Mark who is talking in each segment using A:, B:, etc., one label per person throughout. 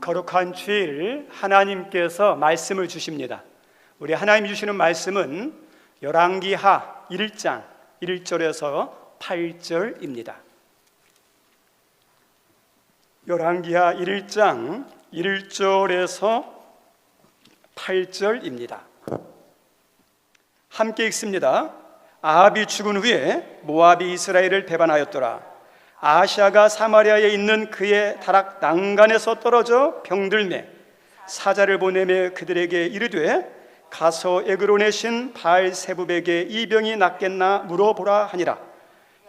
A: 거룩한 주일 하나님께서 말씀을 주십니다. 우리 하나님이 주시는 말씀은 열왕기하 1장 1절에서 8절입니다. 열왕기하 1장 1절에서 8절입니다. 함께 읽습니다. 아합이 죽은 후에 모압이 이스라엘을 배반하였더라. 아하시아가 사마리아에 있는 그의 다락 난간에서 떨어져 병들매 사자를 보내매 그들에게 이르되 가서 에그론의 신 바알세붑에게 이 병이 낫겠나 물어보라 하니라.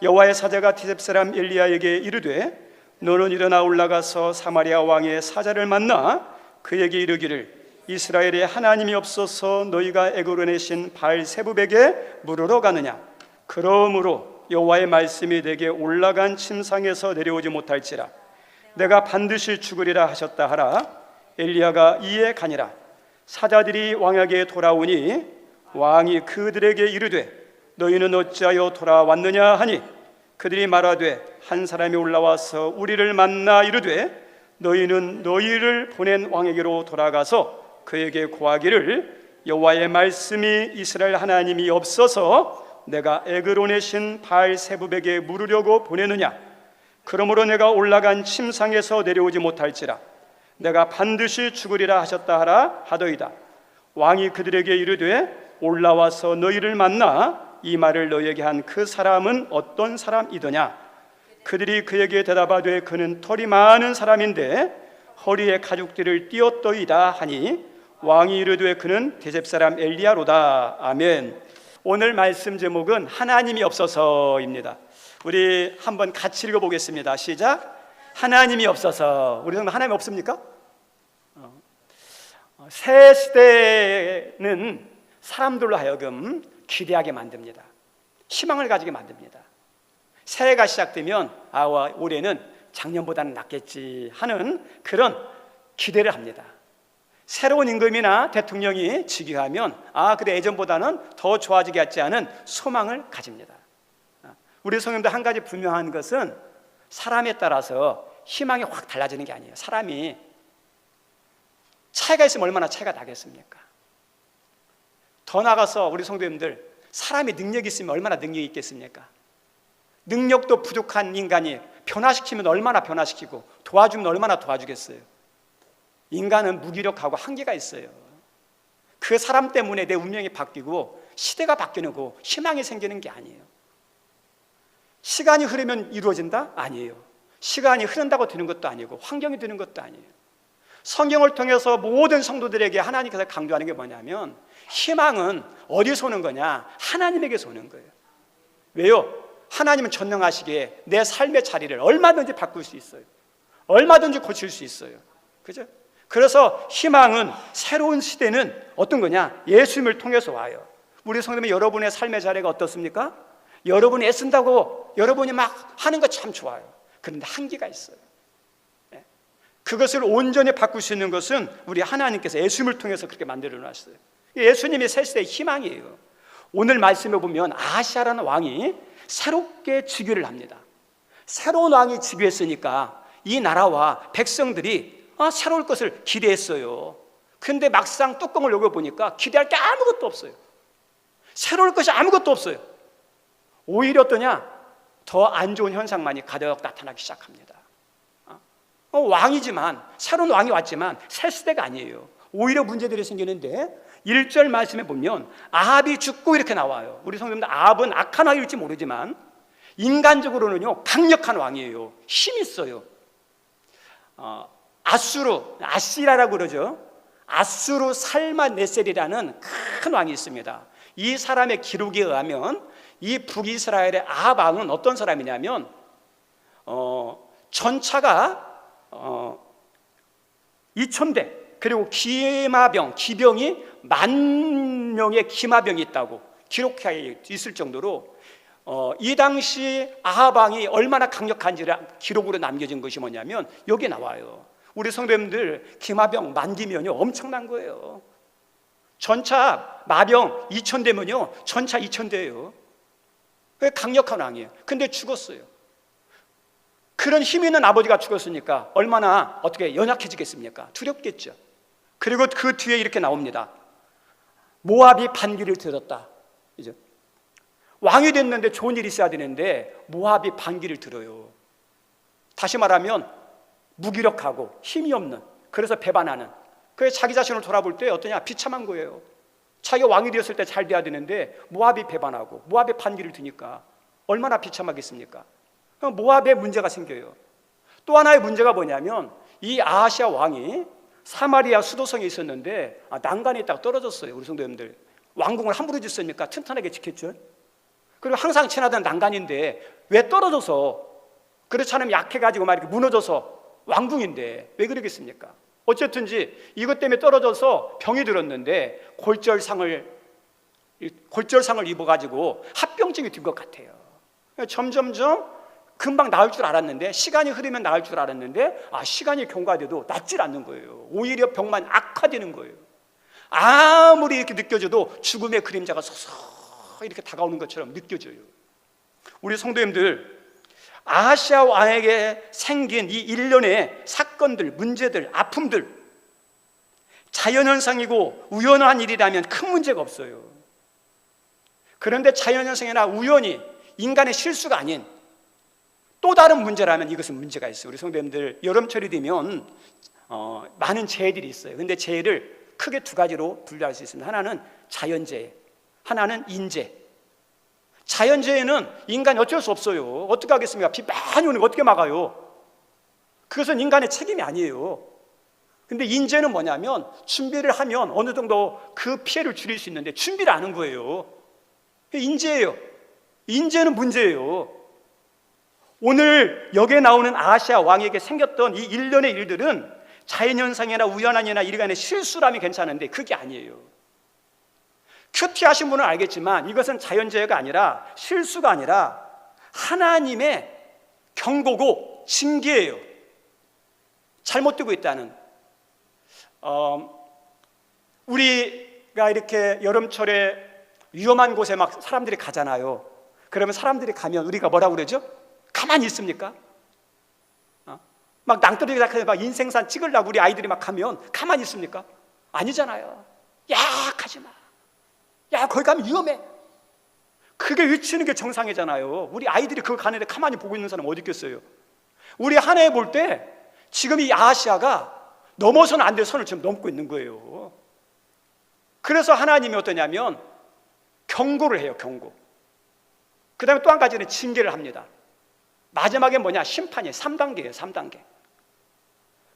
A: 여호와의 사자가 디셉 사람 엘리야에게 이르되 너는 일어나 올라가서 사마리아 왕의 사자를 만나 그에게 이르기를 이스라엘에 하나님이 없어서 너희가 에그론의 신 바알세붑에게 물으러 가느냐. 그러므로 여호와의 말씀이 내게 올라간 침상에서 내려오지 못할지라. 내가 반드시 죽으리라 하셨다 하라. 엘리야가 이에 가니라. 사자들이 왕에게 돌아오니 왕이 그들에게 이르되 너희는 어찌하여 돌아왔느냐 하니 그들이 말하되 한 사람이 올라와서 우리를 만나 이르되 너희는 너희를 보낸 왕에게로 돌아가서 그에게 고하기를 여호와의 말씀이 이스라엘 하나님이 없어서 내가 에그론의 신 바알세붑에게 물으려고 보내느냐. 그러므로 내가 올라간 침상에서 내려오지 못할지라. 내가 반드시 죽으리라 하셨다 하라 하더이다. 왕이 그들에게 이르되 올라와서 너희를 만나 이 말을 너희에게 한 그 사람은 어떤 사람이더냐. 그들이 그에게 대답하되 그는 털이 많은 사람인데 허리에 가죽띠를 띄었더이다 하니 왕이 이르되 그는 디셉 사람 엘리야로다. 아멘. 오늘 말씀 제목은 하나님이 없어서입니다. 우리 한번 같이 읽어보겠습니다. 시작. 하나님이 없어서. 우리 정말 하나님 없습니까? 새 시대는 사람들로 하여금 기대하게 만듭니다. 희망을 가지게 만듭니다. 새해가 시작되면 올해는 작년보다는 낫겠지 하는 그런 기대를 합니다. 새로운 임금이나 대통령이 즉위하면 그래 예전보다는 더 좋아지겠지 하는 소망을 가집니다. 우리 성도님들 한 가지 분명한 것은 사람에 따라서 희망이 확 달라지는 게 아니에요. 사람이 차이가 있으면 얼마나 차이가 나겠습니까? 더 나아가서 우리 성도님들 사람이 능력이 있으면 얼마나 능력이 있겠습니까? 능력도 부족한 인간이 변화시키면 얼마나 변화시키고 도와주면 얼마나 도와주겠어요? 인간은 무기력하고 한계가 있어요. 그 사람 때문에 내 운명이 바뀌고 시대가 바뀌는 거 희망이 생기는 게 아니에요. 시간이 흐르면 이루어진다? 아니에요. 시간이 흐른다고 되는 것도 아니고 환경이 되는 것도 아니에요. 성경을 통해서 모든 성도들에게 하나님께서 강조하는 게 뭐냐면 희망은 어디서 오는 거냐? 하나님에게서 오는 거예요. 왜요? 하나님은 전능하시기에 내 삶의 자리를 얼마든지 바꿀 수 있어요. 얼마든지 고칠 수 있어요. 그죠? 그래서 희망은 새로운 시대는 어떤 거냐? 예수님을 통해서 와요. 우리 성도님 여러분의 삶의 자리가 어떻습니까? 여러분이 애쓴다고 여러분이 막 하는 거 참 좋아요. 그런데 한계가 있어요. 그것을 온전히 바꿀 수 있는 것은 우리 하나님께서 예수님을 통해서 그렇게 만들어 놨어요. 예수님이 새 시대의 희망이에요. 오늘 말씀에 보면 아하시아라는 왕이 새롭게 즉위를 합니다. 새로운 왕이 즉위했으니까 이 나라와 백성들이 새로울 것을 기대했어요. 그런데 막상 뚜껑을 열어보니까 기대할 게 아무것도 없어요. 새로울 것이 아무것도 없어요. 오히려 어떠냐? 더 안 좋은 현상만이 가득 나타나기 시작합니다. 왕이지만 새로운 왕이 왔지만 새 시대가 아니에요. 오히려 문제들이 생기는데 1절 말씀에 보면 아합이 죽고 이렇게 나와요. 우리 성도님들 아합은 악한 왕일지 모르지만 인간적으로는요 강력한 왕이에요. 힘이 있어요. 아시라라고 그러죠. 아수르 살만네셀이라는 큰 왕이 있습니다. 이 사람의 기록에 의하면 이 북이스라엘의 아합 왕은 어떤 사람이냐면 전차가 2,000대 그리고 기병이 10,000명의 기마병이 있다고 기록해 있을 정도로 이 당시 아합 왕이 얼마나 강력한지를 기록으로 남겨진 것이 뭐냐면 여기 나와요. 우리 성도님들 기마병 10,000기면요 엄청난 거예요. 전차 마병 2,000대면요 전차 2,000대예요. 강력한 왕이에요. 근데 죽었어요. 그런 힘 있는 아버지가 죽었으니까 얼마나 어떻게 연약해지겠습니까? 두렵겠죠. 그리고 그 뒤에 이렇게 나옵니다. 모압이 반기를 들었다. 이제 왕이 됐는데 좋은 일이 있어야 되는데 모압이 반기를 들어요. 다시 말하면 무기력하고 힘이 없는, 그래서 배반하는. 그래서 자기 자신을 돌아볼 때 어떠냐? 비참한 거예요. 자기가 왕이 되었을 때 잘 돼야 되는데 모압이 배반하고 모압이 반기를 드니까 얼마나 비참하겠습니까? 모압에 문제가 생겨요. 또 하나의 문제가 뭐냐면 이 아하시아 왕이 사마리아 수도성에 있었는데 난간에 있다가 떨어졌어요. 우리 성도님들, 왕궁을 함부로 짓습니까? 튼튼하게 지켰죠. 그리고 항상 지나던 난간인데 왜 떨어져서, 그렇지 않으면 약해가지고 막 이렇게 무너져서 왕궁인데 왜 그러겠습니까? 어쨌든지 이것 때문에 떨어져서 병이 들었는데 골절상을 입어가지고 합병증이 든 것 같아요. 점점점 금방 나을 줄 알았는데, 시간이 흐르면 나을 줄 알았는데 시간이 경과돼도 낫질 않는 거예요. 오히려 병만 악화되는 거예요. 아무리 이렇게 느껴져도 죽음의 그림자가 서서히 이렇게 다가오는 것처럼 느껴져요. 우리 성도님들, 아하시아 왕에게 생긴 이 일련의 사건들, 문제들, 아픔들, 자연현상이고 우연한 일이라면 큰 문제가 없어요. 그런데 자연현상이나 우연이 인간의 실수가 아닌 또 다른 문제라면 이것은 문제가 있어요. 우리 성도님들, 여름철이 되면 많은 재해들이 있어요. 근데 재해를 크게 두 가지로 분류할 수 있습니다. 하나는 자연재해, 하나는 인재해. 자연재해는 인간이 어쩔 수 없어요. 어떻게 하겠습니까? 비 많이 오는 거 어떻게 막아요? 그것은 인간의 책임이 아니에요. 근데 인재는 뭐냐면 준비를 하면 어느 정도 그 피해를 줄일 수 있는데 준비를 안 한 거예요. 인재예요. 인재는 문제예요. 오늘 여기에 나오는 아하시아 왕에게 생겼던 이 일련의 일들은 자연현상이나 우연한 일이나 인간의 실수라면 괜찮은데 그게 아니에요. 큐티하신 분은 알겠지만 이것은 자연재해가 아니라, 실수가 아니라 하나님의 경고고 징계예요. 잘못되고 있다는. 우리가 이렇게 여름철에 위험한 곳에 막 사람들이 가잖아요. 그러면 사람들이 가면 우리가 뭐라고 그러죠? 가만히 있습니까? 막 낭떠러지 작가에 막 인생산 찍으려고 우리 아이들이 막 가면 가만히 있습니까? 아니잖아요. 야, 가지 마. 야, 거기 가면 위험해. 그게 외치는 게 정상이잖아요. 우리 아이들이 그거 가는데 가만히 보고 있는 사람 어디 있겠어요? 우리 한 해 볼 때 지금 이 아하시아가 넘어서는 안 될 선을 지금 넘고 있는 거예요. 그래서 하나님이 어떠냐면 경고를 해요. 경고. 그 다음에 또 한 가지는 징계를 합니다. 마지막에 뭐냐? 심판이에요. 3단계예요. 3단계.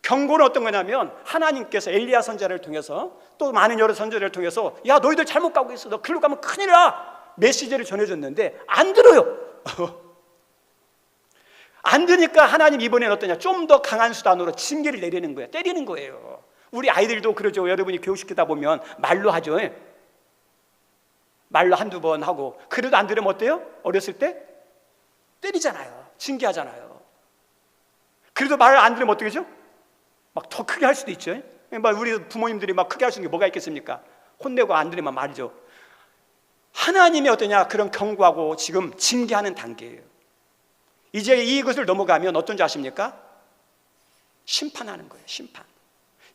A: 경고는 어떤 거냐면 하나님께서 엘리야 선지자를 통해서 또 많은 여러 선지자를 통해서 야, 너희들 잘못 가고 있어. 너 글로 가면 큰일 나. 메시지를 전해줬는데 안 들어요. 안 들으니까 하나님 이번에는 어떠냐? 좀 더 강한 수단으로 징계를 내리는 거예요. 때리는 거예요. 우리 아이들도 그러죠. 여러분이 교육시키다 보면 말로 하죠. 말로 한두 번 하고 그래도 안 들으면 어때요? 어렸을 때 때리잖아요. 징계하잖아요. 그래도 말을 안 들으면 어떻게 하죠? 막 더 크게 할 수도 있죠. 우리 부모님들이 막 크게 할 수 있는 게 뭐가 있겠습니까? 혼내고 안 들으면 말이죠. 하나님이 어떠냐? 그런 경고하고 지금 징계하는 단계예요. 이제 이것을 넘어가면 어떤지 아십니까? 심판하는 거예요. 심판.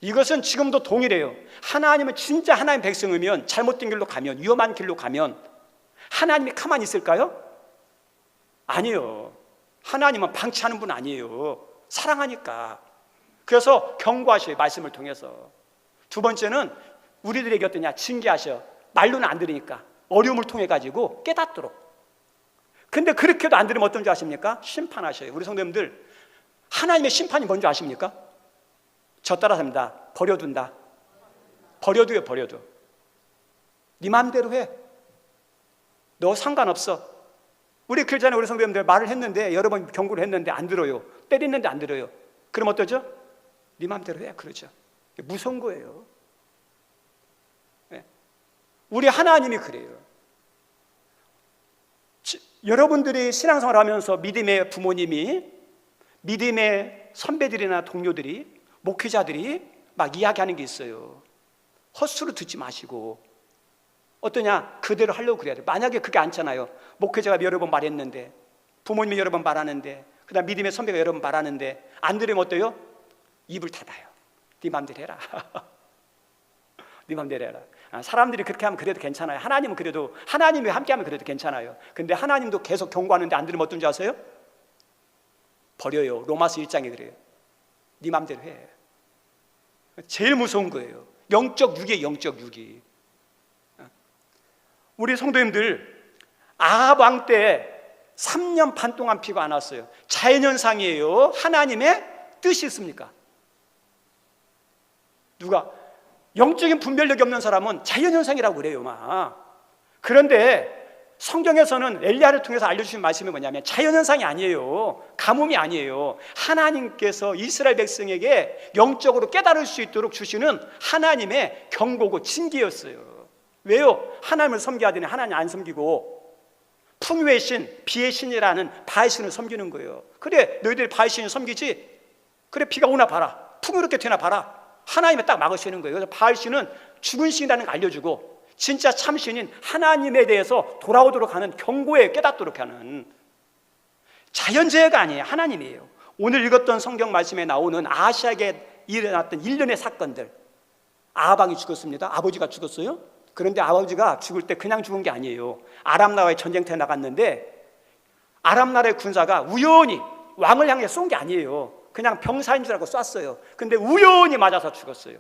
A: 이것은 지금도 동일해요. 하나님은 진짜 하나님 백성이면 잘못된 길로 가면, 위험한 길로 가면 하나님이 가만히 있을까요? 아니에요. 하나님은 방치하는 분 아니에요. 사랑하니까. 그래서 경고하셔요. 말씀을 통해서. 두 번째는 우리들에게 어떠냐? 징계하셔. 말로는 안 들으니까 어려움을 통해 가지고 깨닫도록. 근데 그렇게도 안 들으면 어떤지 아십니까? 심판하셔요. 우리 성도님들, 하나님의 심판이 뭔지 아십니까? 저 따라 합니다. 버려둔다. 버려둬요. 버려둬. 네 마음대로 해. 너 상관없어. 우리 그 전에 우리 성도님들 말을 했는데, 여러 번 경고를 했는데 안 들어요. 때리는데 안 들어요. 그럼 어떠죠? 네 마음대로 해. 그러죠. 무서운 거예요. 네. 우리 하나님이 그래요. 여러분들이 신앙생활 하면서 믿음의 부모님이, 믿음의 선배들이나 동료들이, 목회자들이 막 이야기하는 게 있어요. 헛수로 듣지 마시고 어떠냐? 그대로 하려고 그래야 돼요. 만약에 그게 않잖아요. 목회자가 여러 번 말했는데, 부모님이 여러 번 말하는데 그다음 믿음의 선배가 여러분 말하는데 안 들으면 어때요? 입을 닫아요. 네 맘대로 해라. 네 맘대로 해라. 사람들이 그렇게 하면 그래도 괜찮아요. 하나님은 그래도, 하나님이 함께하면 그래도 괜찮아요. 근데 하나님도 계속 경고하는데 안 들으면 어떤지 아세요? 버려요. 로마서 1장에 그래요. 네 맘대로 해. 제일 무서운 거예요. 영적 유기에 영적 유기. 우리 성도님들 아합 왕 때 3년 반 동안 비가 안 왔어요. 자연현상이에요? 하나님의 뜻이 있습니까? 누가 영적인 분별력이 없는 사람은 자연현상이라고 그래요 막. 그런데 성경에서는 엘리야를 통해서 알려주신 말씀이 뭐냐면 자연현상이 아니에요. 가뭄이 아니에요. 하나님께서 이스라엘 백성에게 영적으로 깨달을 수 있도록 주시는 하나님의 경고고 징계였어요. 왜요? 하나님을 섬겨야 되니 하나님 안 섬기고 풍요의 신, 비의 신이라는 바의 신을 섬기는 거예요. 그래, 너희들이 바의 신을 섬기지? 그래, 비가 오나 봐라. 풍요롭게 되나 봐라. 하나님이 딱 막으시는 거예요. 그래서 바의 신은 죽은 신이라는 걸 알려주고 진짜 참신인 하나님에 대해서 돌아오도록 하는, 경고에 깨닫도록 하는, 자연재해가 아니에요. 하나님이에요. 오늘 읽었던 성경 말씀에 나오는 아하시아에게 일어났던 일련의 사건들. 아합 왕이 죽었습니다. 아버지가 죽었어요. 그런데 아버지가 죽을 때 그냥 죽은 게 아니에요. 아람 나라의 전쟁터에 나갔는데 아람 나라의 군사가 우연히 왕을 향해 쏜 게 아니에요. 그냥 병사인 줄 알고 쐈어요. 근데 우연히 맞아서 죽었어요.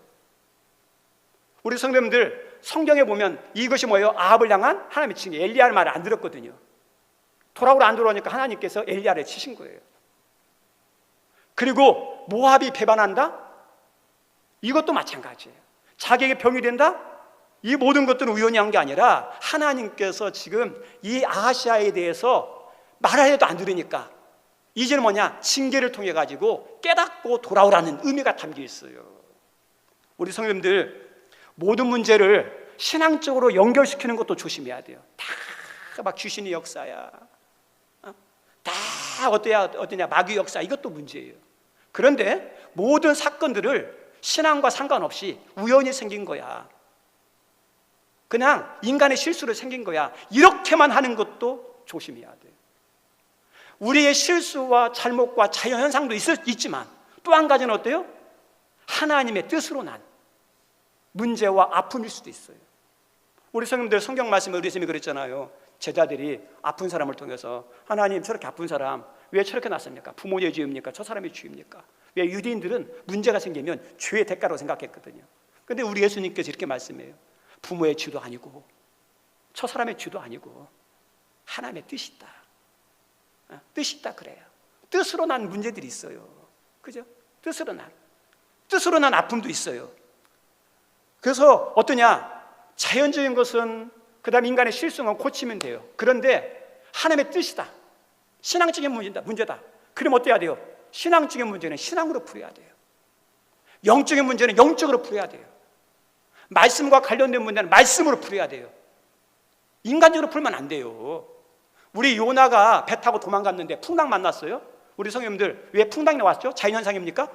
A: 우리 성도님들 성경에 보면 이것이 뭐예요? 아합을 향한 하나님의 징계. 엘리야의 말을 안 들었거든요. 돌아오라 안 돌아오니까 하나님께서 엘리야를 치신 거예요. 그리고 모압이 배반한다? 이것도 마찬가지예요. 자기에게 병이 된다? 이 모든 것들은 우연히 한 게 아니라 하나님께서 지금 이 아하시아에 대해서 말하려도 안 들으니까 이제는 뭐냐? 징계를 통해 가지고 깨닫고 돌아오라는 의미가 담겨 있어요. 우리 성도님들 모든 문제를 신앙적으로 연결시키는 것도 조심해야 돼요. 다 막 귀신의 역사야, 다 어떠냐 마귀 역사, 이것도 문제예요. 그런데 모든 사건들을 신앙과 상관없이 우연히 생긴 거야, 그냥 인간의 실수로 생긴 거야, 이렇게만 하는 것도 조심해야 돼요. 우리의 실수와 잘못과 자연현상도 있지만 또 한 가지는 어때요? 하나님의 뜻으로 난 문제와 아픔일 수도 있어요. 우리 성님들 성경 말씀에 우리 선생님이 그랬잖아요. 제자들이 아픈 사람을 통해서 하나님, 저렇게 아픈 사람 왜 저렇게 났습니까? 부모의 죄입니까? 저 사람의 죄입니까? 왜 유대인들은 문제가 생기면 죄의 대가로 생각했거든요. 그런데 우리 예수님께서 이렇게 말씀해요. 부모의 죄도 아니고 저 사람의 죄도 아니고 하나님의 뜻이 있다. 뜻이 있다 그래요. 뜻으로 난 문제들이 있어요. 그죠? 뜻으로 난 아픔도 있어요. 그래서 어떠냐? 자연적인 것은, 그 다음 인간의 실수는 고치면 돼요. 그런데 하나님의 뜻이다, 신앙적인 문제다. 그럼 어때야 돼요? 신앙적인 문제는 신앙으로 풀어야 돼요. 영적인 문제는 영적으로 풀어야 돼요. 말씀과 관련된 문제는 말씀으로 풀어야 돼요. 인간적으로 풀면 안 돼요. 우리 요나가 배 타고 도망갔는데 풍랑 만났어요. 우리 성도님들 왜 풍랑이 나왔죠? 자연현상입니까?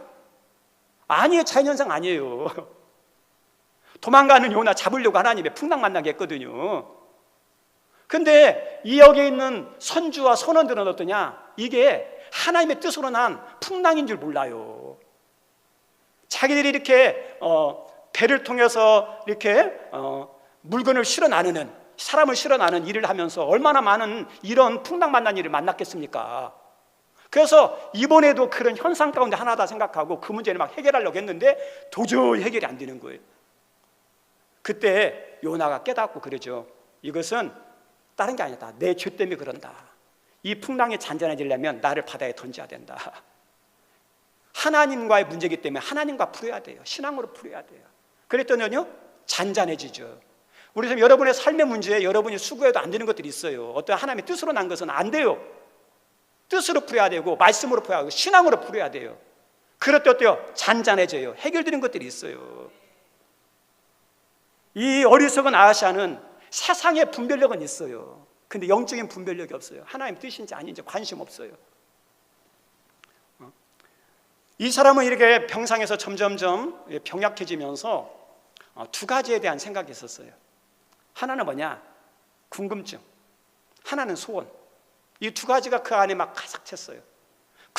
A: 아니에요. 자연현상 아니에요. 도망가는 요나 잡으려고 하나님의 풍랑 만나게 했거든요. 근데 이 여기에 있는 선주와 선원들은 어떠냐? 이게 하나님의 뜻으로 난 풍랑인 줄 몰라요. 자기들이 이렇게 배를 통해서 이렇게 물건을 실어 나르는, 사람을 실어 나르는 일을 하면서 얼마나 많은 이런 풍랑 만난 일을 만났겠습니까? 그래서 이번에도 그런 현상 가운데 하나다 생각하고 그 문제를 막 해결하려고 했는데 도저히 해결이 안 되는 거예요. 그때 요나가 깨닫고 그러죠. 이것은 다른 게 아니다. 내 죄 때문에 그런다. 이 풍랑이 잔잔해지려면 나를 바다에 던져야 된다. 하나님과의 문제이기 때문에 하나님과 풀어야 돼요. 신앙으로 풀어야 돼요. 그랬더니요, 잔잔해지죠. 우리 지금 여러분의 삶의 문제에 여러분이 수고해도 안 되는 것들이 있어요. 어떤 하나님의 뜻으로 난 것은 안 돼요. 뜻으로 풀어야 되고 말씀으로 풀어야 하고 신앙으로 풀어야 돼요. 그럴 때 어때요? 잔잔해져요. 해결되는 것들이 있어요. 이 어리석은 아하시아는 세상의 분별력은 있어요. 근데 영적인 분별력이 없어요. 하나님 뜻인지 아닌지 관심 없어요. 이 사람은 이렇게 병상에서 점점점 병약해지면서 두 가지에 대한 생각이 있었어요. 하나는 뭐냐? 궁금증. 하나는 소원. 이 두 가지가 그 안에 막 가득 찼어요.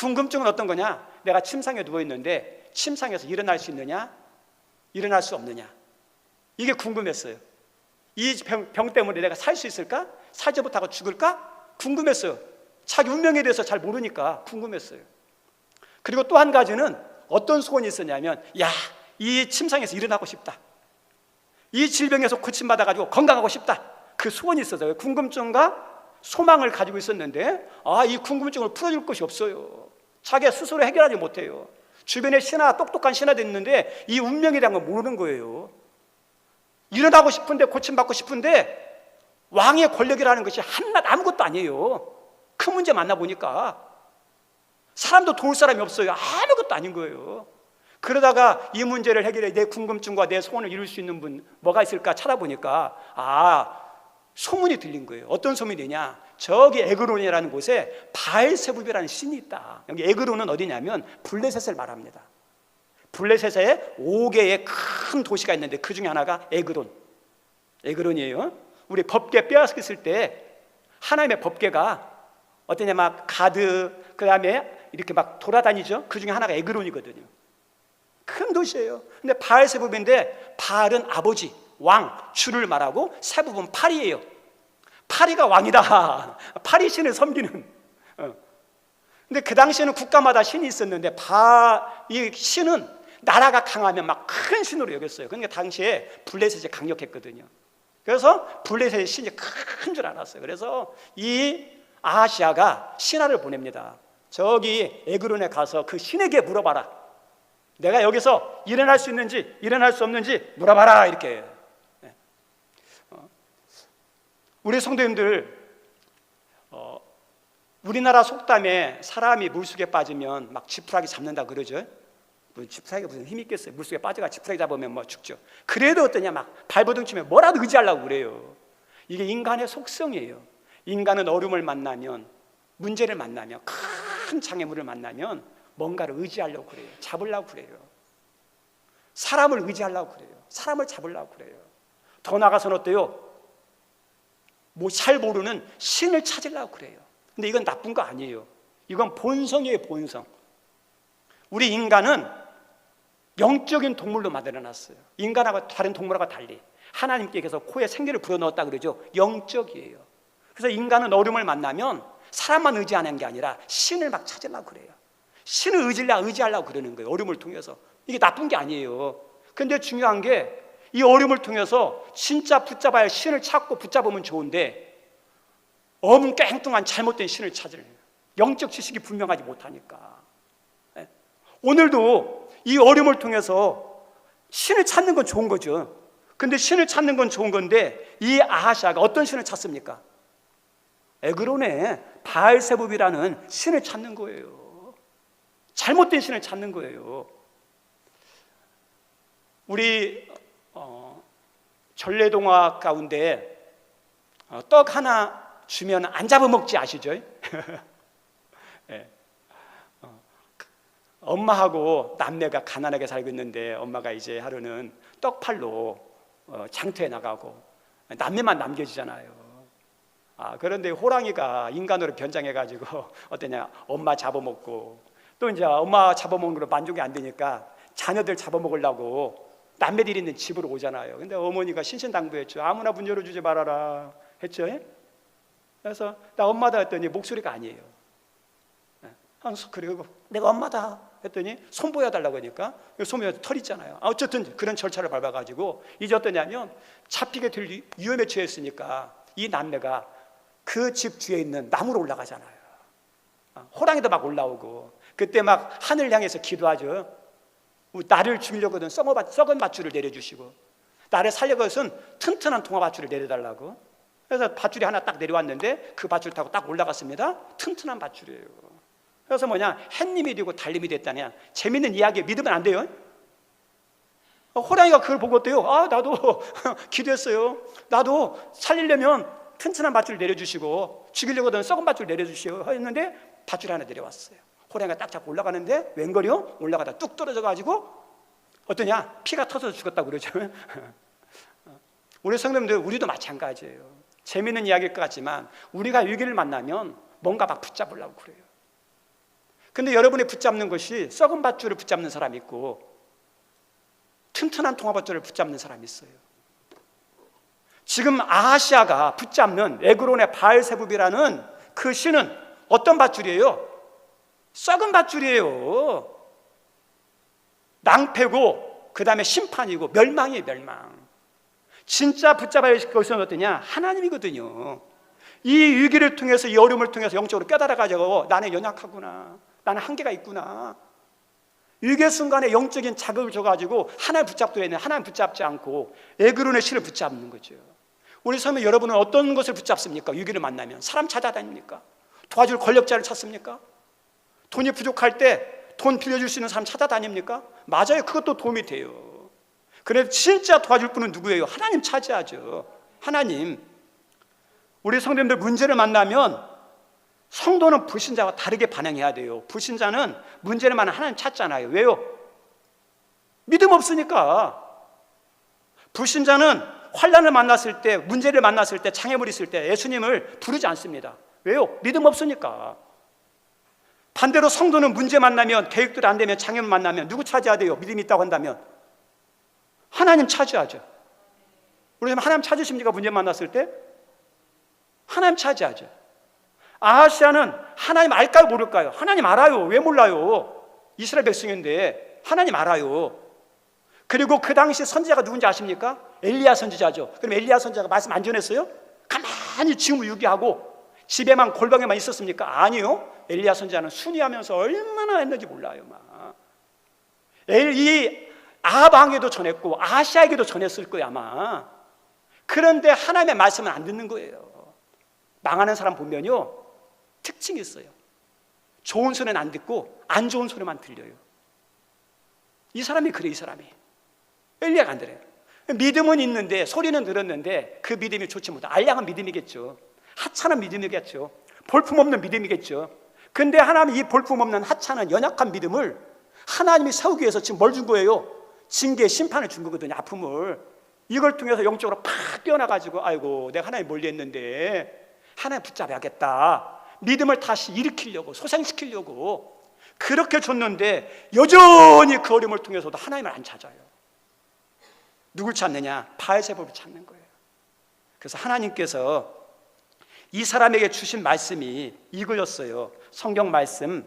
A: 궁금증은 어떤 거냐? 내가 침상에 누워있는데 침상에서 일어날 수 있느냐? 일어날 수 없느냐? 이게 궁금했어요. 이 병 때문에 내가 살 수 있을까? 살지 못하고 죽을까? 궁금했어요. 자기 운명에 대해서 잘 모르니까 궁금했어요. 그리고 또 한 가지는 어떤 소원이 있었냐면, 이 침상에서 일어나고 싶다, 이 질병에서 고침받아가지고 건강하고 싶다, 그 소원이 있어서요. 궁금증과 소망을 가지고 있었는데 이 궁금증을 풀어줄 것이 없어요. 자기가 스스로 해결하지 못해요. 주변에 신하, 똑똑한 신하도 있는데 이 운명에 대한 걸 모르는 거예요. 일어나고 싶은데, 고침받고 싶은데 왕의 권력이라는 것이 한낱 아무것도 아니에요. 큰 문제 만나보니까 사람도 도울 사람이 없어요. 아무것도 아닌 거예요. 그러다가 이 문제를 해결해 내 궁금증과 내 소원을 이룰 수 있는 분 뭐가 있을까 찾아보니까 소문이 들린 거예요. 어떤 소문이냐? 저기 에그론이라는 곳에 바알세붑이라는 신이 있다. 여기 에그론은 어디냐면 블레셋을 말합니다. 블레셋에 5개의 큰 도시가 있는데 그 중에 하나가 에그론이에요. 우리 법궤 빼앗겼을 때 하나님의 법궤가 어떠냐, 막 가드, 그 다음에 이렇게 막 돌아다니죠. 그 중에 하나가 에그론이거든요. 큰 도시예요. 근데 바알세붑인데 바알은 아버지, 왕, 주를 말하고 세붑은 파리예요. 파리가 왕이다. 파리 신을 섬기는. 근데 그 당시에는 국가마다 신이 있었는데 이 신은 나라가 강하면 막 큰 신으로 여겼어요. 그러니까 당시에 블레셋이 강력했거든요. 그래서 블레셋의 신이 큰 줄 알았어요. 그래서 이 아하시아가 신하를 보냅니다. 저기 에그론에 가서 그 신에게 물어봐라. 내가 여기서 일어날 수 있는지 일어날 수 없는지 물어봐라. 이렇게. 우리 성도님들, 우리나라 속담에 사람이 물속에 빠지면 막 지푸라기 잡는다 그러죠. 지푸라기가 무슨 힘이 있겠어요. 물속에 빠져가 지푸라기 잡으면 뭐 죽죠. 그래도 어떠냐, 막 발버둥 치면 뭐라도 의지하려고 그래요. 이게 인간의 속성이에요. 인간은 어려움을 만나면, 문제를 만나면, 큰 장애물을 만나면 뭔가를 의지하려고 그래요. 잡으려고 그래요. 사람을 의지하려고 그래요. 사람을 잡으려고 그래요. 더 나아가서는 어때요? 잘 모르는 신을 찾으려고 그래요. 근데 이건 나쁜 거 아니에요. 이건 본성이에요. 본성. 우리 인간은 영적인 동물로 만들어놨어요. 인간하고 다른 동물하고 달리 하나님께서 코에 생기를 불어넣었다 그러죠. 영적이에요. 그래서 인간은 어려움을 만나면 사람만 의지하는 게 아니라 신을 막 찾으려고 그래요. 신을 의지하려고 그러는 거예요. 어려움을 통해서. 이게 나쁜 게 아니에요. 근데 중요한 게 이 어려움을 통해서 진짜 붙잡아야 할 신을 찾고 붙잡으면 좋은데 엉뚱한 잘못된 신을 찾으려고 해요. 영적 지식이 분명하지 못하니까. 오늘도 이 어려움을 통해서 신을 찾는 건 좋은 거죠. 근데 신을 찾는 건 좋은 건데 이 아하시아가 어떤 신을 찾습니까? 에그론에 바알세붑이라는 신을 찾는 거예요. 잘못된 신을 찾는 거예요. 우리 전래동화 가운데 떡 하나 주면 안 잡아먹지 아시죠? 네. 엄마하고 남매가 가난하게 살고 있는데 엄마가 이제 하루는 떡팔로 장터에 나가고 남매만 남겨지잖아요. 그런데 호랑이가 인간으로 변장해가지고 어떠냐, 엄마 잡아먹고 또 이제 엄마 잡아먹는 걸로 만족이 안 되니까 자녀들 잡아먹으려고 남매들이 있는 집으로 오잖아요. 근데 어머니가 신신당부했죠. 아무나 문 열어주지 말아라 했죠. 그래서 나 엄마다 했더니 목소리가 아니에요. 그리고 내가 엄마다 했더니 손보여달라고 하니까 손보여 털 있잖아요. 어쨌든 그런 절차를 밟아가지고 이제 어떠냐면 잡히게 될 위험에 처했으니까 이 남매가 그 집 뒤에 있는 나무로 올라가잖아요. 호랑이도 막 올라오고 그때 막 하늘 향해서 기도하죠. 나를 죽이려거든 썩은 밧줄을 내려주시고 나를 살려거든 튼튼한 동화밧줄을 내려달라고. 그래서 밧줄이 하나 딱 내려왔는데 그 밧줄 타고 딱 올라갔습니다. 튼튼한 밧줄이에요. 그래서 햇님이 되고 달님이 됐다냐. 재밌는 이야기 믿으면 안 돼요. 호랑이가 그걸 보고 어때요? 나도 기도했어요. 나도 살리려면 튼튼한 밧줄 내려주시고 죽이려거든 썩은 밧줄 내려주시오 했는데 밧줄 하나 내려왔어요. 호랑이가 딱 잡고 올라가는데 웬걸요? 올라가다 뚝 떨어져가지고 어떠냐? 피가 터져서 죽었다고 그러죠. 우리 성도님들, 우리도 마찬가지예요. 재미있는 이야기일 것 같지만 우리가 위기를 만나면 뭔가 막 붙잡으려고 그래요. 근데 여러분이 붙잡는 것이 썩은 밧줄을 붙잡는 사람이 있고 튼튼한 통화밧줄을 붙잡는 사람이 있어요. 지금 아하시아가 붙잡는 에그론의 바알세붑이라는 그 신은 어떤 밧줄이에요? 썩은 밧줄이에요. 낭패고 그 다음에 심판이고 멸망이에요. 멸망. 진짜 붙잡아야 할 것은 어떠냐? 하나님이거든요. 이 위기를 통해서, 이 어려움을 통해서 영적으로 깨달아가지고 나는 연약하구나, 나는 한계가 있구나, 위기의 순간에 영적인 자극을 줘가지고 하나님 붙잡도록 했는데 하나님 붙잡지 않고 에그론의 신을 붙잡는 거죠. 우리 삶에 여러분은 어떤 것을 붙잡습니까? 위기를 만나면 사람 찾아다닙니까? 도와줄 권력자를 찾습니까? 돈이 부족할 때 돈 빌려줄 수 있는 사람 찾아다닙니까? 맞아요. 그것도 도움이 돼요. 그래서 진짜 도와줄 분은 누구예요? 하나님 찾아야죠. 하나님. 우리 성도님들 문제를 만나면 성도는 불신자와 다르게 반응해야 돼요. 불신자는 문제를 만나면 하나님 찾잖아요. 왜요? 믿음 없으니까. 불신자는 환난을 만났을 때, 문제를 만났을 때, 장애물이 있을 때 예수님을 부르지 않습니다. 왜요? 믿음 없으니까. 반대로 성도는 문제 만나면, 계획대로 안 되면, 장애물 만나면 누구 찾아야 돼요? 믿음이 있다고 한다면 하나님 찾아야죠. 우리 하나님 찾으십니까? 문제 만났을 때 하나님 찾아야죠. 아하시아는 하나님 알까요? 모를까요? 하나님 알아요. 왜 몰라요? 이스라엘 백성인데 하나님 알아요. 그리고 그 당시 선지자가 누군지 아십니까? 엘리야 선지자죠. 그럼 엘리야 선지자가 말씀 안 전했어요? 가만히 지금을 유기하고 집에만 골방에만 있었습니까? 아니요. 엘리야 선지자는 순위하면서 얼마나 했는지 몰라요. 이 아합 왕에도 전했고 아하시아에게도 전했을 거예요 아마. 그런데 하나님의 말씀은 안 듣는 거예요. 망하는 사람 보면요 특징이 있어요. 좋은 소리는 안 듣고 안 좋은 소리만 들려요. 이 사람이 그래. 이 사람이 엘리야가 안 들어요. 믿음은 있는데, 소리는 들었는데 그 믿음이 좋지 못해. 알량한 믿음이겠죠. 하찮은 믿음이겠죠. 볼품없는 믿음이겠죠. 근데 하나님 이 볼품없는 하찮은 연약한 믿음을 하나님이 세우기 위해서 지금 뭘 준 거예요? 징계, 심판을 준 거거든요. 아픔을. 이걸 통해서 영적으로 팍 뛰어나가지고 아이고 내가 하나님 멀리했는데 하나님 붙잡아야겠다, 믿음을 다시 일으키려고, 소생시키려고 그렇게 줬는데 여전히 그 어려움을 통해서도 하나님을 안 찾아요. 누굴 찾느냐? 바알세붑을 찾는 거예요. 그래서 하나님께서 이 사람에게 주신 말씀이 이거였어요. 성경 말씀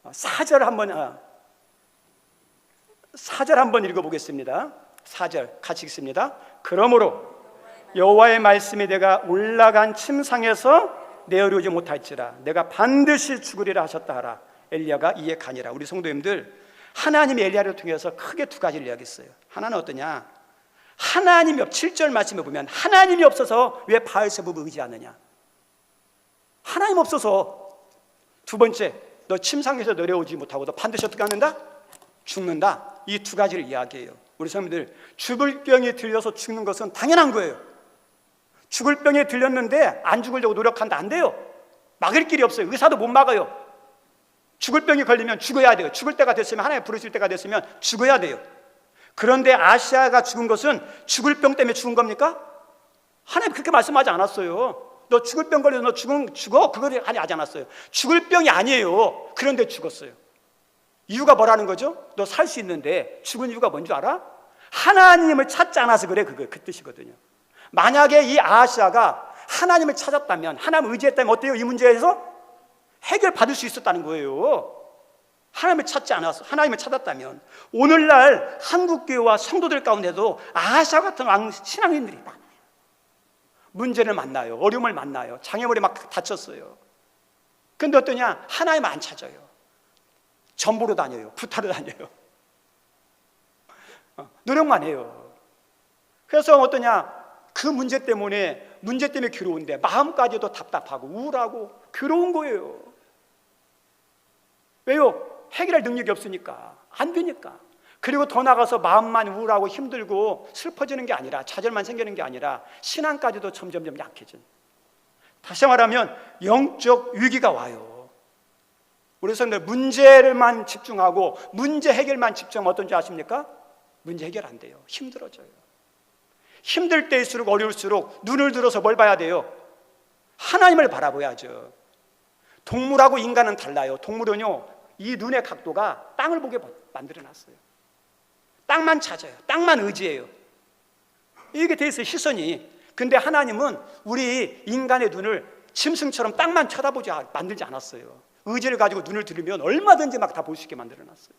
A: 4절 한번 읽어보겠습니다. 4절 같이 읽습니다. 그러므로 여호와의 말씀이 내가 올라간 침상에서 내어려오지 못할지라 내가 반드시 죽으리라 하셨다 하라. 엘리야가 이에 가니라. 우리 성도님들, 하나님이 엘리야를 통해서 크게 두 가지를 이야기했어요. 하나는 어떠냐? 하나님이 7절 말씀에 보면 하나님이 없어서 왜 바알세붑을 의지하느냐? 하나님 없어서. 두 번째, 너 침상에서 내려오지 못하고 너 반드시 어떻게 하는다? 죽는다. 이 두 가지를 이야기해요. 우리 성도님들, 죽을 병이 들려서 죽는 것은 당연한 거예요. 죽을 병이 들렸는데 안 죽으려고 노력한다, 안 돼요. 막을 길이 없어요. 의사도 못 막아요. 죽을 병이 걸리면 죽어야 돼요. 죽을 때가 됐으면, 하나님 부르실 때가 됐으면 죽어야 돼요. 그런데 아시아가 죽은 것은 죽을 병 때문에 죽은 겁니까? 하나님 그렇게 말씀하지 않았어요. 너 죽을 병 걸려서 너 죽어? 그걸 하지 않았어요. 죽을 병이 아니에요. 그런데 죽었어요. 이유가 뭐라는 거죠? 너 살 수 있는데 죽은 이유가 뭔지 알아? 하나님을 찾지 않아서 그래. 그 뜻이거든요. 만약에 이 아하시아가 하나님을 찾았다면, 하나님 의지했다면 어때요? 이 문제에서 해결받을 수 있었다는 거예요. 하나님을 찾지 않았어. 하나님을 찾았다면 오늘날 한국교회와 성도들 가운데도 아하시아 같은 신앙인들이 많아요. 문제를 만나요. 어려움을 만나요. 장애물에 막 다쳤어요. 근데 어떠냐? 하나님 안 찾아요. 전보로 다녀요. 부타로 다녀요. 노력만 해요. 그래서 어떠냐? 그 문제 때문에 괴로운데 마음까지도 답답하고 우울하고 괴로운 거예요. 왜요? 해결할 능력이 없으니까, 안 되니까. 그리고 더 나가서 마음만 우울하고 힘들고 슬퍼지는 게 아니라, 좌절만 생기는 게 아니라 신앙까지도 점점점 약해진. 다시 말하면 영적 위기가 와요. 우리 성도들 문제를만 집중하고 문제 해결만 집중하면 어떤지 아십니까? 문제 해결 안 돼요. 힘들어져요. 힘들 때일수록, 어려울수록 눈을 들어서 뭘 봐야 돼요? 하나님을 바라봐야죠. 동물하고 인간은 달라요. 동물은요, 이 눈의 각도가 땅을 보게 만들어놨어요. 땅만 찾아요. 땅만 의지해요. 이게 돼 있어요, 시선이. 근데 하나님은 우리 인간의 눈을 짐승처럼 땅만 쳐다보지 만들지 않았어요. 의지를 가지고 눈을 들으면 얼마든지 막 다 볼 수 있게 만들어놨어요.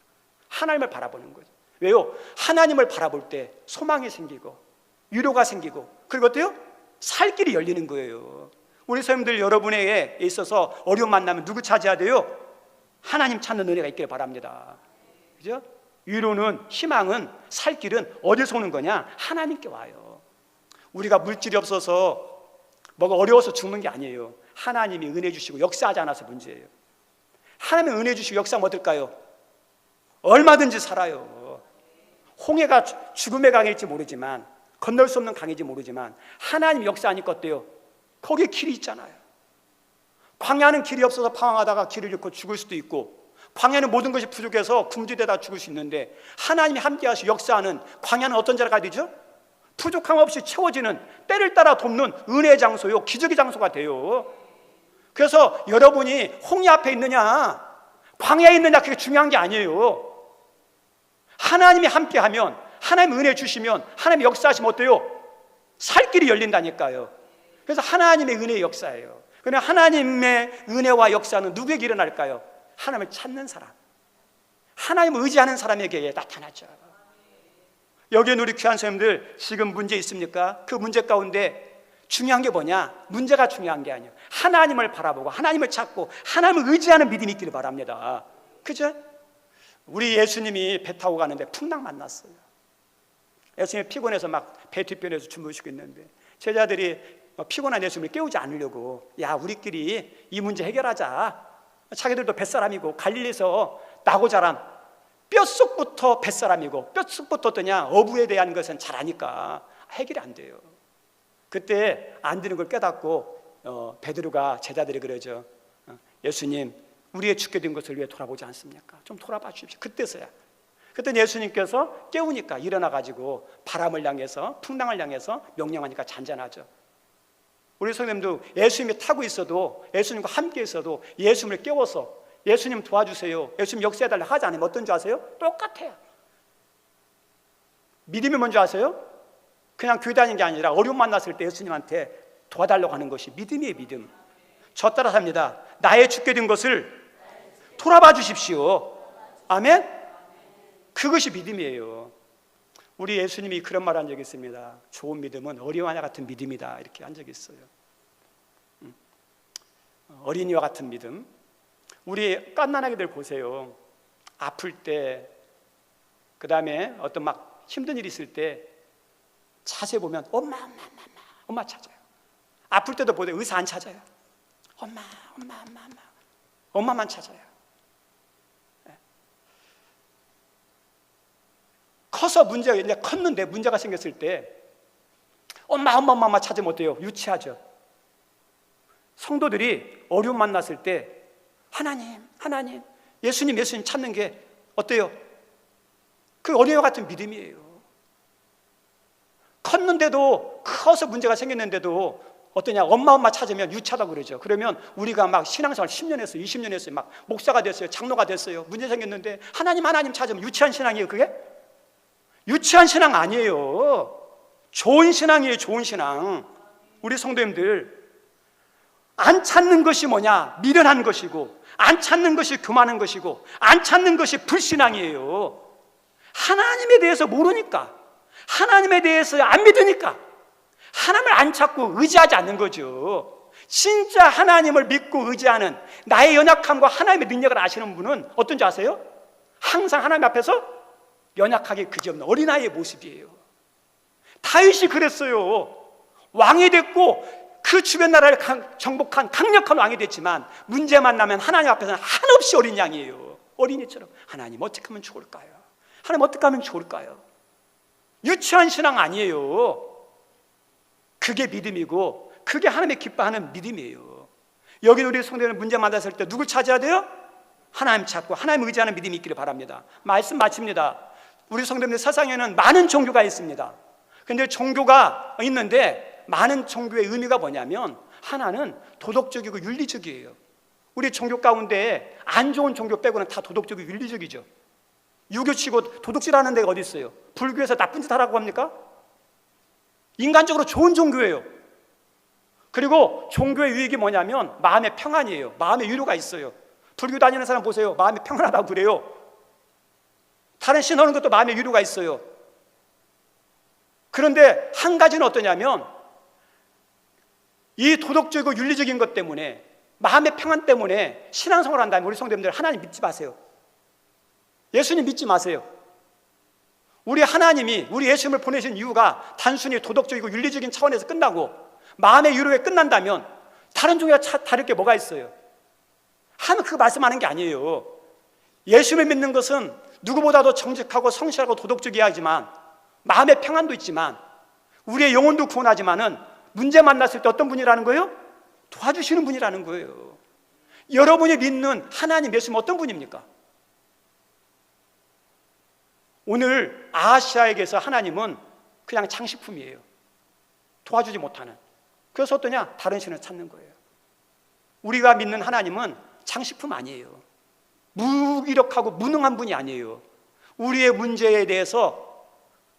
A: 하나님을 바라보는 거죠. 왜요? 하나님을 바라볼 때 소망이 생기고 위로가 생기고, 그리고 어때요? 살 길이 열리는 거예요. 우리 성도들, 여러분에게 있어서 어려움 만나면 누구 찾아야 돼요? 하나님 찾는 은혜가 있기를 바랍니다. 그죠? 위로는, 희망은, 살 길은 어디서 오는 거냐? 하나님께 와요. 우리가 물질이 없어서 뭐가 어려워서 죽는 게 아니에요. 하나님이 은혜 주시고 역사하지 않아서 문제예요. 하나님이 은혜 주시고 역사하면 어떨까요? 얼마든지 살아요. 홍해가 죽음의 강일지 모르지만, 건널 수 없는 강인지 모르지만, 하나님 역사하니까 어때요? 거기에 길이 있잖아요. 광야는 길이 없어서 방황하다가 길을 잃고 죽을 수도 있고, 광야는 모든 것이 부족해서 굶주리다 죽을 수 있는데, 하나님이 함께 하시고 역사하는 광야는 어떤 자리가 되죠? 부족함 없이 채워지는, 때를 따라 돕는 은혜의 장소요, 기적의 장소가 돼요. 그래서 여러분이 홍해 앞에 있느냐, 광야에 있느냐, 그게 중요한 게 아니에요. 하나님이 함께하면, 하나님 은혜 주시면, 하나님 역사하시면 어때요? 살 길이 열린다니까요. 그래서 하나님의 은혜의 역사예요. 그러나 하나님의 은혜와 역사는 누구에게 일어날까요? 하나님을 찾는 사람, 하나님을 의지하는 사람에게 나타나죠. 여기에 우리 귀한 선생님들, 지금 문제 있습니까? 그 문제 가운데 중요한 게 뭐냐? 문제가 중요한 게 아니에요. 하나님을 바라보고 하나님을 찾고 하나님을 의지하는 믿음이 있기를 바랍니다. 그죠? 우리 예수님이 배 타고 가는데 풍랑 만났어요. 예수님이 피곤해서 막 배 뒤편에서 주무시고 있는데, 제자들이 피곤한 예수님을 깨우지 않으려고, 야, 우리끼리 이 문제 해결하자. 자기들도 뱃사람이고 갈릴리에서 나고 자란 뼛속부터 뱃사람이고, 뼛속부터 어떠냐, 어부에 대한 것은 잘 아니까 해결이 안 돼요. 그때 안 되는 걸 깨닫고 베드로가, 제자들이 그러죠. 예수님, 우리의 죽게 된 것을 위해 돌아보지 않습니까? 좀 돌아봐 주십시오. 그때서야. 그때 예수님께서 깨우니까 일어나가지고 바람을 향해서, 풍랑을 향해서 명령하니까 잔잔하죠. 우리 성도님도 예수님이 타고 있어도, 예수님과 함께 있어도 예수님을 깨워서 예수님 도와주세요, 예수님 역사해달라 하지 않으면 어떤 줄 아세요? 똑같아요. 믿음이 뭔지 아세요? 그냥 교회 다니는 게 아니라 어려움 만났을 때 예수님한테 도와달라고 하는 것이 믿음이에요. 믿음. 저 따라 삽니다. 나의 죽게 된 것을 돌아봐 주십시오. 아멘? 그것이 믿음이에요. 우리 예수님이 그런 말 한 적이 있습니다. 좋은 믿음은 어린이와 같은 믿음이다, 이렇게 한 적이 있어요. 어린이와 같은 믿음. 우리 갓난아기들 보세요. 아플 때, 그 다음에 어떤 막 힘든 일이 있을 때 자세히 보면 엄마 찾아요. 아플 때도 보세요. 의사 안 찾아요. 엄마만 찾아요. 커서 문제가, 이제 컸는데 문제가 생겼을 때 엄마 찾으면 어때요? 유치하죠. 성도들이 어려움 만났을 때 하나님, 예수님 찾는 게 어때요? 그 어린이와 같은 믿음이에요. 컸는데도, 커서 문제가 생겼는데도 어떠냐, 엄마 찾으면 유치하다고 그러죠. 그러면 우리가 막 신앙생활 10년 했어요, 20년 했어요, 막 목사가 됐어요, 장로가 됐어요. 문제 생겼는데 하나님 찾으면 유치한 신앙이에요. 그게 유치한 신앙 아니에요. 좋은 신앙이에요. 좋은 신앙. 우리 성도님들, 안 찾는 것이 뭐냐? 미련한 것이고, 안 찾는 것이 교만한 것이고, 안 찾는 것이 불신앙이에요. 하나님에 대해서 모르니까, 하나님에 대해서 안 믿으니까 하나님을 안 찾고 의지하지 않는 거죠. 진짜 하나님을 믿고 의지하는, 나의 연약함과 하나님의 능력을 아시는 분은 어떤지 아세요? 항상 하나님 앞에서 연약하게 그지없는 어린아이의 모습이에요. 다윗이 그랬어요. 왕이 됐고 그 주변 나라를 정복한 강력한 왕이 됐지만, 문제 만나면 하나님 앞에서는 한없이 어린 양이에요. 어린이처럼, 하나님 어떻게 하면 좋을까요? 하나님 어떻게 하면 좋을까요? 유치한 신앙 아니에요. 그게 믿음이고, 그게 하나님의 기뻐하는 믿음이에요. 여기 우리 성도는 문제 만났을 때 누굴 찾아야 돼요? 하나님 찾고 하나님 의지하는 믿음이 있기를 바랍니다. 말씀 마칩니다. 우리 성도님들, 세상에는 많은 종교가 있습니다. 근데 종교가 있는데 많은 종교의 의미가 뭐냐면, 하나는 도덕적이고 윤리적이에요. 우리 종교 가운데 안 좋은 종교 빼고는 다 도덕적이고 윤리적이죠. 유교치고 도둑질하는 데가 어디 있어요? 불교에서 나쁜 짓 하라고 합니까? 인간적으로 좋은 종교예요. 그리고 종교의 유익이 뭐냐면 마음의 평안이에요. 마음의 위로가 있어요. 불교 다니는 사람 보세요. 마음이 평안하다고 그래요. 다른 신하는 것도 마음의 위로가 있어요. 그런데 한 가지는 어떠냐면 이 도덕적이고 윤리적인 것 때문에, 마음의 평안 때문에 신앙생활을 한다면 우리 성도님들 하나님 믿지 마세요. 예수님 믿지 마세요. 우리 하나님이 우리 예수님을 보내신 이유가 단순히 도덕적이고 윤리적인 차원에서 끝나고 마음의 위로에 끝난다면 다른 종교와 다를 게 뭐가 있어요? 하면 그 말씀하는 게 아니에요. 예수님을 믿는 것은 누구보다도 정직하고 성실하고 도덕적이어야 하지만 마음의 평안도 있지만 우리의 영혼도 구원하지만은 문제 만났을 때 어떤 분이라는 거예요? 도와주시는 분이라는 거예요. 여러분이 믿는 하나님 예수님 어떤 분입니까? 오늘 아하시아에게서 하나님은 그냥 장식품이에요. 도와주지 못하는. 그래서 어떠냐? 다른 신을 찾는 거예요. 우리가 믿는 하나님은 장식품 아니에요. 무기력하고 무능한 분이 아니에요. 우리의 문제에 대해서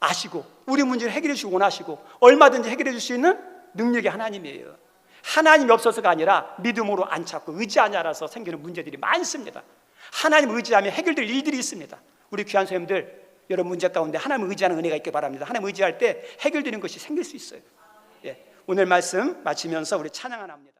A: 아시고 우리 문제를 해결해 주시고 원하시고 얼마든지 해결해 줄 수 있는 능력이 하나님이에요. 하나님이 없어서가 아니라 믿음으로 안 찾고 의지 안 알아서 생기는 문제들이 많습니다. 하나님 의지하면 해결될 일들이 있습니다. 우리 귀한 선생님들, 여러분 문제 가운데 하나님 의지하는 은혜가 있길 바랍니다. 하나님 의지할 때 해결되는 것이 생길 수 있어요. 예, 오늘 말씀 마치면서 우리 찬양 하나 합니다.